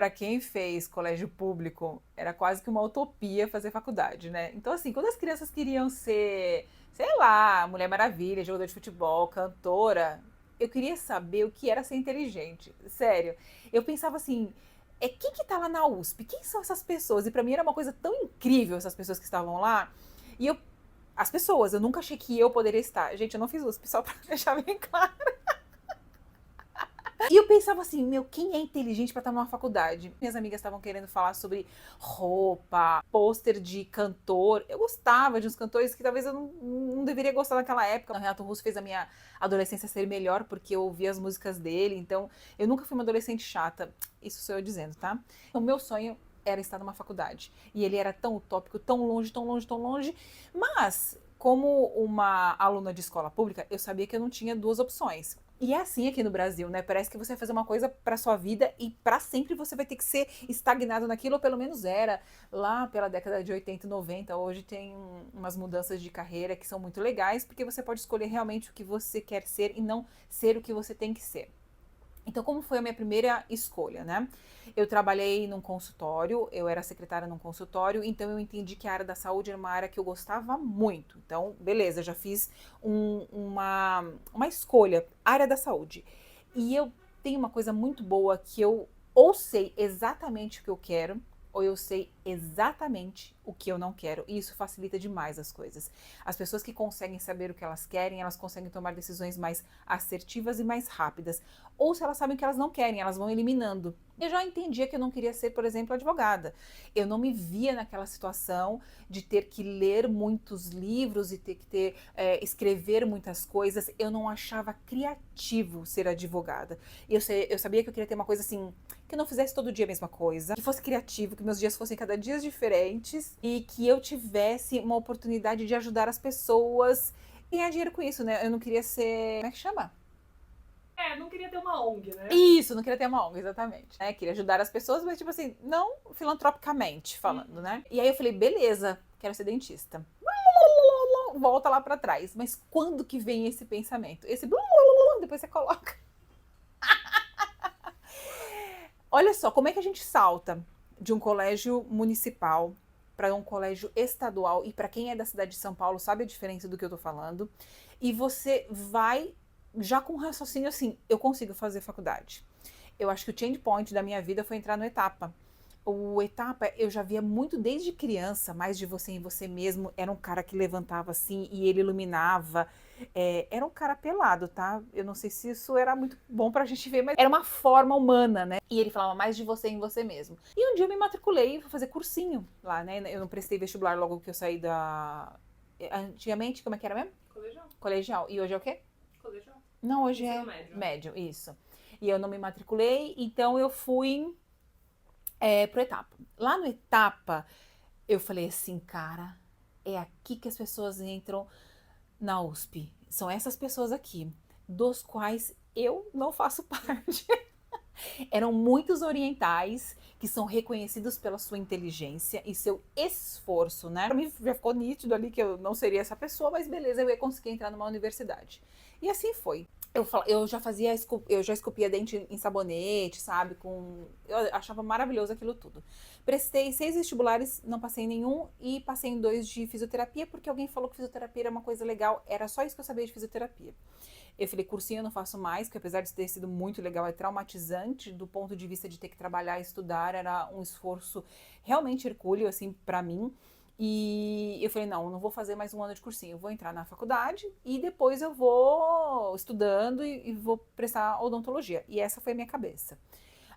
Para quem fez colégio público, era quase que uma utopia fazer faculdade, né? Então, assim, quando as crianças queriam ser, sei lá, Mulher Maravilha, jogador de futebol, cantora, eu queria saber o que era ser inteligente. Sério. Eu pensava assim, quem que tá lá na USP? Quem são essas pessoas? E para mim era uma coisa tão incrível essas pessoas que estavam lá. E as pessoas, eu nunca achei que eu poderia estar. Gente, eu não fiz USP, só pra deixar bem claro. E eu pensava assim, meu, quem é inteligente pra estar numa faculdade? Minhas amigas estavam querendo falar sobre roupa, pôster de cantor. Eu gostava de uns cantores que talvez eu não deveria gostar naquela época. O Renato Russo fez a minha adolescência ser melhor porque eu ouvia as músicas dele. Então, eu nunca fui uma adolescente chata. Isso sou eu dizendo, tá? O meu sonho era estar numa faculdade. E ele era tão utópico, tão longe, tão longe, tão longe. Mas, como uma aluna de escola pública, eu sabia que eu não tinha duas opções. E é assim aqui no Brasil, né? Parece que você vai fazer uma coisa pra sua vida e pra sempre você vai ter que ser estagnado naquilo, ou pelo menos era lá pela década de 80 e 90. Hoje tem umas mudanças de carreira que são muito legais, porque você pode escolher realmente o que você quer ser e não ser o que você tem que ser. Então, como foi a minha primeira escolha, né? Eu trabalhei num consultório, eu era secretária num consultório, então eu entendi que a área da saúde era uma área que eu gostava muito. Então, beleza, já fiz uma escolha, área da saúde. E eu tenho uma coisa muito boa que eu ou sei exatamente o que eu quero, ou eu sei exatamente o que eu não quero. E isso facilita demais as coisas. As pessoas que conseguem saber o que elas querem, elas conseguem tomar decisões mais assertivas e mais rápidas. Ou se elas sabem o que elas não querem, elas vão eliminando. Eu já entendia que eu não queria ser, por exemplo, advogada. Eu não me via naquela situação de ter que ler muitos livros e ter que escrever muitas coisas. Eu não achava criativo ser advogada. Eu sabia que eu queria ter uma coisa assim, que eu não fizesse todo dia a mesma coisa, que fosse criativo, que meus dias fossem cada dia diferentes e que eu tivesse uma oportunidade de ajudar as pessoas e ganhar dinheiro com isso, né? Eu não queria ser. Como é que chama? Não queria ter uma ONG, né? Isso, não queria ter uma ONG, exatamente. Né? Queria ajudar as pessoas, mas tipo assim, não filantropicamente falando, né? E aí eu falei, beleza, quero ser dentista. Volta lá pra trás. Mas quando que vem esse pensamento? Depois você coloca. Olha só, como é que a gente salta de um colégio municipal para um colégio estadual, e para quem é da cidade de São Paulo sabe a diferença do que eu tô falando, e você vai já com um raciocínio assim, eu consigo fazer faculdade. Eu acho que o change point da minha vida foi entrar no Etapa. O Etapa eu já via muito desde criança, mais de você em você mesmo. Era um cara que levantava assim e ele iluminava. Era um cara pelado, tá? Eu não sei se isso era muito bom pra gente ver, mas era uma forma humana, né? E ele falava mais de você em você mesmo. E um dia eu me matriculei e fui fazer cursinho lá, né? Eu não prestei vestibular logo que eu saí da. Antigamente, como é que era mesmo? Colegial. Colegial. E hoje é o quê? Colegial. Não, hoje Ensino é médio. médio, isso. E eu não me matriculei, então eu fui pro Etapa. Lá no Etapa, eu falei assim, cara, é aqui que as pessoas entram na USP. São essas pessoas aqui, dos quais eu não faço parte. Eram muitos orientais que são reconhecidos pela sua inteligência e seu esforço, né? Pra mim já ficou nítido ali que eu não seria essa pessoa, mas beleza, eu ia conseguir entrar numa universidade. E assim foi. Eu já fazia, eu já esculpia dente em sabonete, sabe? Eu achava maravilhoso aquilo tudo. Prestei 6 vestibulares, não passei em nenhum e passei em 2 de fisioterapia, porque alguém falou que fisioterapia era uma coisa legal. Era só isso que eu sabia de fisioterapia. Eu falei, cursinho eu não faço mais, que apesar de ter sido muito legal, é traumatizante do ponto de vista de ter que trabalhar e estudar, era um esforço realmente hercúleo, assim, pra mim. E eu falei, não vou fazer mais um ano de cursinho, eu vou entrar na faculdade e depois eu vou estudando e vou prestar odontologia. E essa foi a minha cabeça.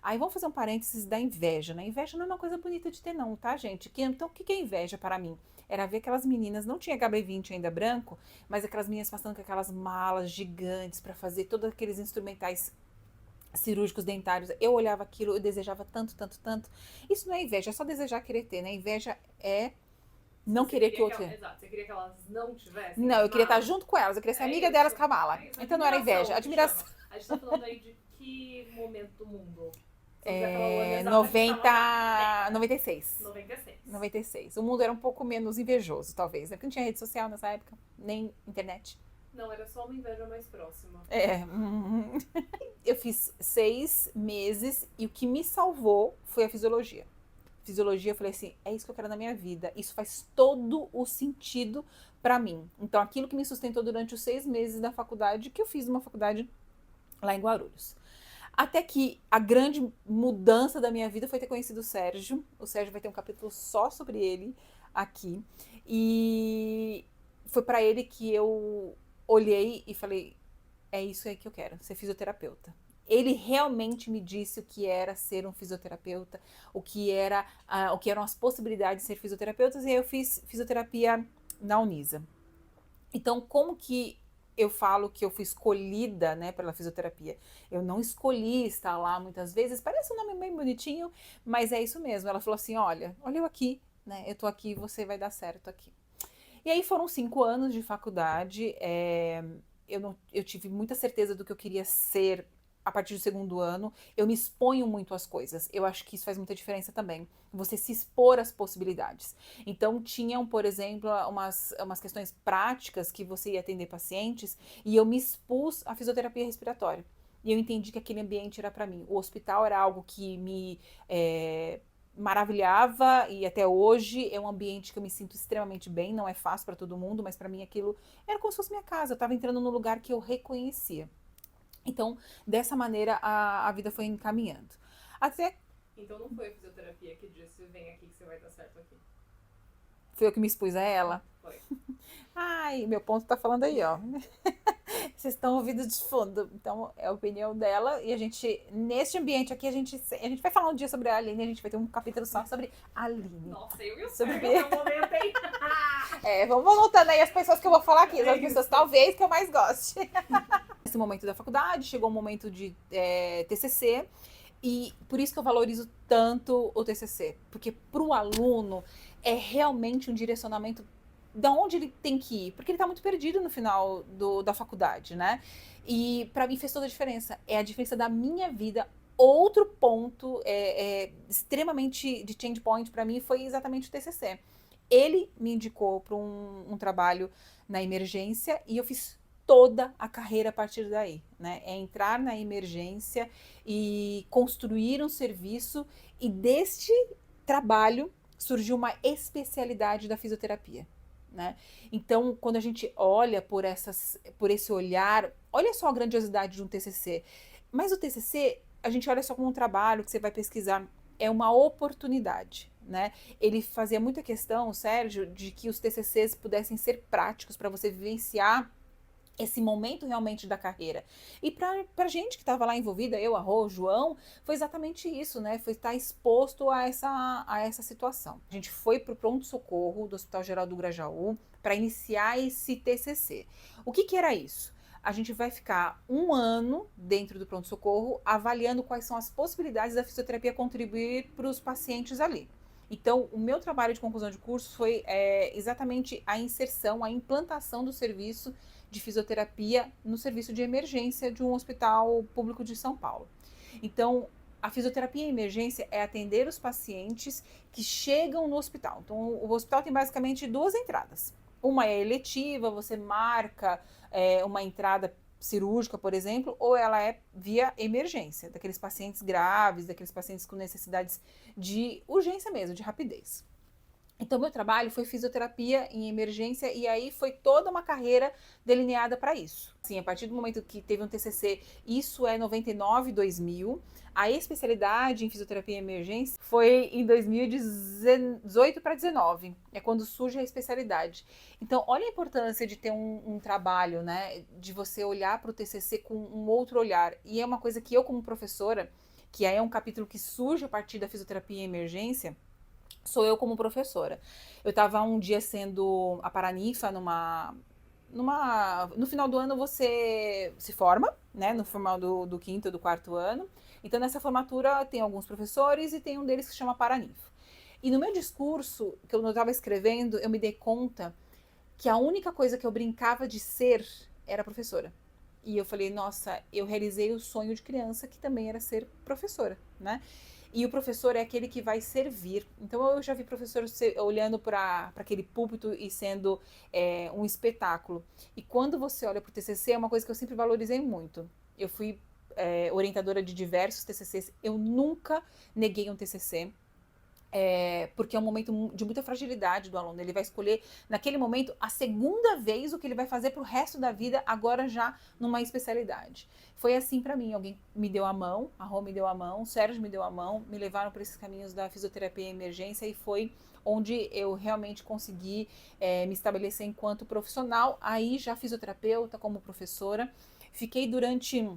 Aí vamos fazer um parênteses da inveja, né? Inveja não é uma coisa bonita de ter não, tá, gente? Então o que é inveja para mim? Era ver aquelas meninas, não tinha HB20 ainda branco, mas aquelas meninas passando com aquelas malas gigantes para fazer todos aqueles instrumentais cirúrgicos dentários. Eu olhava aquilo, eu desejava tanto, tanto, tanto. Isso não é inveja, é só desejar querer ter, né? Inveja é não Você querer que queria o que outro. exato, você queria que elas não tivessem Não, as eu queria estar malas. junto com elas, eu queria ser É amiga isso. delas com a mala. É isso. Então não era inveja, Admiração que chama. admiração. A gente tá falando aí de que momento do mundo? Se não quiser falar o ano É, exato, a gente fala na 90, década. 96. 96. 96. O mundo era um pouco menos invejoso, talvez, né? Porque não tinha rede social nessa época, nem internet. Não, era só uma inveja mais próxima. Eu fiz 6 meses e o que me salvou foi a fisiologia. Fisiologia, eu falei assim, é isso que eu quero na minha vida. Isso faz todo o sentido pra mim. Então, aquilo que me sustentou durante os 6 meses da faculdade, que eu fiz numa faculdade lá em Guarulhos. Até que a grande mudança da minha vida foi ter conhecido o Sérgio. O Sérgio vai ter um capítulo só sobre ele aqui. E foi pra ele que eu olhei e falei, é isso aí que eu quero, ser fisioterapeuta. Ele realmente me disse o que era ser um fisioterapeuta, o que eram as possibilidades de ser fisioterapeutas, e aí eu fiz fisioterapia na Unisa. Então, como que eu falo que eu fui escolhida, né, pela fisioterapia? Eu não escolhi estar lá muitas vezes, parece um nome bem bonitinho, mas é isso mesmo. Ela falou assim, olha eu aqui, né, eu tô aqui, você vai dar certo aqui. E aí foram 5 anos de faculdade, eu tive muita certeza do que eu queria ser a partir do segundo ano. Eu me exponho muito às coisas. Eu acho que isso faz muita diferença também. Você se expor às possibilidades. Então, tinham, por exemplo, umas questões práticas que você ia atender pacientes e eu me expus à fisioterapia respiratória. E eu entendi que aquele ambiente era para mim. O hospital era algo que me maravilhava e até hoje é um ambiente que eu me sinto extremamente bem. Não é fácil para todo mundo, mas para mim aquilo era como se fosse minha casa. Eu estava entrando num lugar que eu reconhecia. Então, dessa maneira, a vida foi encaminhando. Até Então não foi a fisioterapia que disse, vem aqui que você vai dar certo aqui. foi eu que me expus a ela. Foi. Ai, meu ponto tá falando aí, ó. Vocês estão ouvindo de fundo. Então, é a opinião dela. E a gente, neste ambiente aqui, a gente vai falar um dia sobre a Aline. A gente vai ter um capítulo só sobre a Aline. Nossa, eu e o Sobre- Sérgio no momento, hein? Vamos anotando aí as pessoas que eu vou falar aqui. As pessoas talvez que eu mais goste. Nesse momento da faculdade, chegou o momento de TCC. E por isso que eu valorizo tanto o TCC. Porque para o aluno é realmente um direcionamento da onde ele tem que ir. Porque ele está muito perdido no final da faculdade, né? E para mim fez toda a diferença. É a diferença da minha vida. Outro ponto extremamente de change point para mim foi exatamente o TCC. Ele me indicou para um trabalho na emergência e eu fiz toda a carreira a partir daí, né? É entrar na emergência e construir um serviço, e deste trabalho surgiu uma especialidade da fisioterapia, né? Então, quando a gente olha por esse olhar, olha só a grandiosidade de um TCC. Mas o TCC, a gente olha só como um trabalho que você vai pesquisar, é uma oportunidade, né? Ele fazia muita questão, o Sérgio, de que os TCCs pudessem ser práticos para você vivenciar esse momento realmente da carreira. E pra gente que estava lá envolvida, eu, a Rô, o João, foi exatamente isso, né? Foi estar exposto a essa situação. A gente foi pro pronto-socorro do Hospital Geral do Grajaú para iniciar esse TCC. O que era isso? A gente vai ficar 1 ano dentro do pronto-socorro avaliando quais são as possibilidades da fisioterapia contribuir para os pacientes ali. Então, o meu trabalho de conclusão de curso foi exatamente a inserção, a implantação do serviço de fisioterapia no serviço de emergência de um hospital público de São Paulo. Então, a fisioterapia em emergência é atender os pacientes que chegam no hospital. Então, o hospital tem basicamente 2 entradas. Uma é eletiva, você marca uma entrada cirúrgica, por exemplo, ou ela é via emergência, daqueles pacientes graves, daqueles pacientes com necessidades de urgência mesmo, de rapidez. Então, meu trabalho foi fisioterapia em emergência, e aí foi toda uma carreira delineada para isso. Assim, a partir do momento que teve um TCC, isso é 99, 2000. A especialidade em fisioterapia em emergência foi em 2018 para 19. É quando surge a especialidade. Então, olha a importância de ter um trabalho, né? De você olhar para o TCC com um outro olhar. E é uma coisa que eu, como professora, que aí é um capítulo que surge a partir da fisioterapia em emergência, sou eu como professora. Eu estava um dia sendo a paraninfa no final do ano você se forma, né? No final do 5º, do 4º ano. Então, nessa formatura, tem alguns professores e tem um deles que se chama paraninfa. E no meu discurso, que eu estava escrevendo, eu me dei conta que a única coisa que eu brincava de ser era professora. E eu falei, nossa, eu realizei o sonho de criança, que também era ser professora, né? E o professor é aquele que vai servir. Então eu já vi professor olhando para aquele púlpito e sendo um espetáculo. E quando você olha para o TCC, é uma coisa que eu sempre valorizei muito. Eu fui orientadora de diversos TCCs, eu nunca neguei um TCC. Porque é um momento de muita fragilidade do aluno. Ele vai escolher, naquele momento, a segunda vez o que ele vai fazer para o resto da vida, agora já numa especialidade. Foi assim para mim. Alguém me deu a mão, a Rô me deu a mão, o Sérgio me deu a mão, me levaram para esses caminhos da fisioterapia em emergência e foi onde eu realmente consegui me estabelecer enquanto profissional. Aí já fisioterapeuta, como professora. Fiquei durante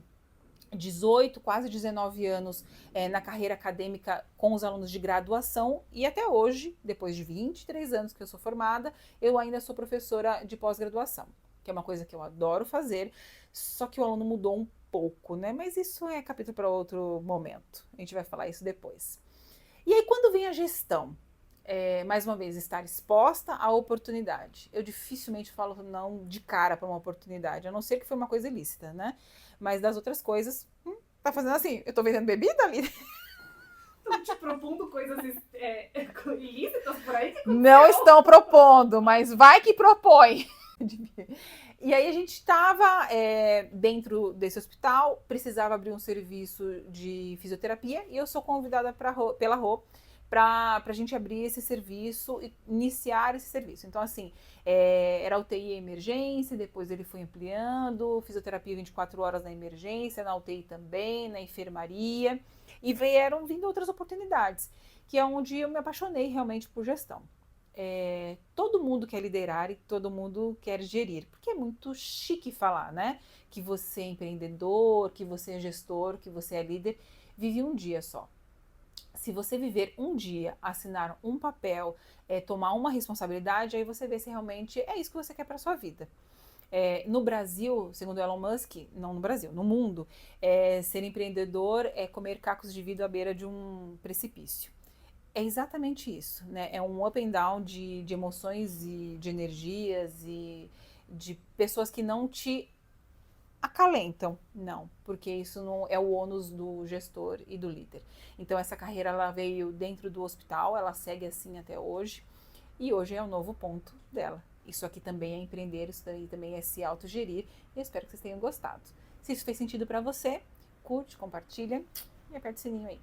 18, quase 19 anos na carreira acadêmica com os alunos de graduação e até hoje, depois de 23 anos que eu sou formada, eu ainda sou professora de pós-graduação, que é uma coisa que eu adoro fazer, só que o aluno mudou um pouco, né? Mas isso é capítulo para outro momento, a gente vai falar isso depois. E aí quando vem a gestão? Mais uma vez, estar exposta à oportunidade. Eu dificilmente falo não de cara para uma oportunidade, a não ser que foi uma coisa ilícita, né? Mas das outras coisas, tá fazendo assim, eu tô vendendo bebida ali? Estão te propondo coisas ilícitas por aí? Que Não estão propondo, mas vai que propõe. E aí a gente estava dentro desse hospital, precisava abrir um serviço de fisioterapia e eu sou convidada pela Rô para a gente abrir esse serviço e iniciar esse serviço. Então, assim, era UTI emergência, depois ele foi ampliando, fisioterapia 24 horas na emergência, na UTI também, na enfermaria, e vieram vindo outras oportunidades, que é onde eu me apaixonei realmente por gestão. Todo mundo quer liderar e todo mundo quer gerir, porque é muito chique falar, né? Que você é empreendedor, que você é gestor, que você é líder, vive um dia só. Se você viver um dia, assinar um papel, tomar uma responsabilidade, aí você vê se realmente é isso que você quer para sua vida. No Brasil, segundo Elon Musk, não no Brasil, no mundo, ser empreendedor é comer cacos de vidro à beira de um precipício. É exatamente isso, né? É um up and down de emoções e de energias e de pessoas que não te acalentam, não, porque isso não é o ônus do gestor e do líder. Então essa carreira ela veio dentro do hospital, ela segue assim até hoje e hoje é o novo ponto dela. Isso aqui também é empreender, isso daí também é se autogerir e eu espero que vocês tenham gostado. Se isso fez sentido para você, curte, compartilha e aperte o sininho aí.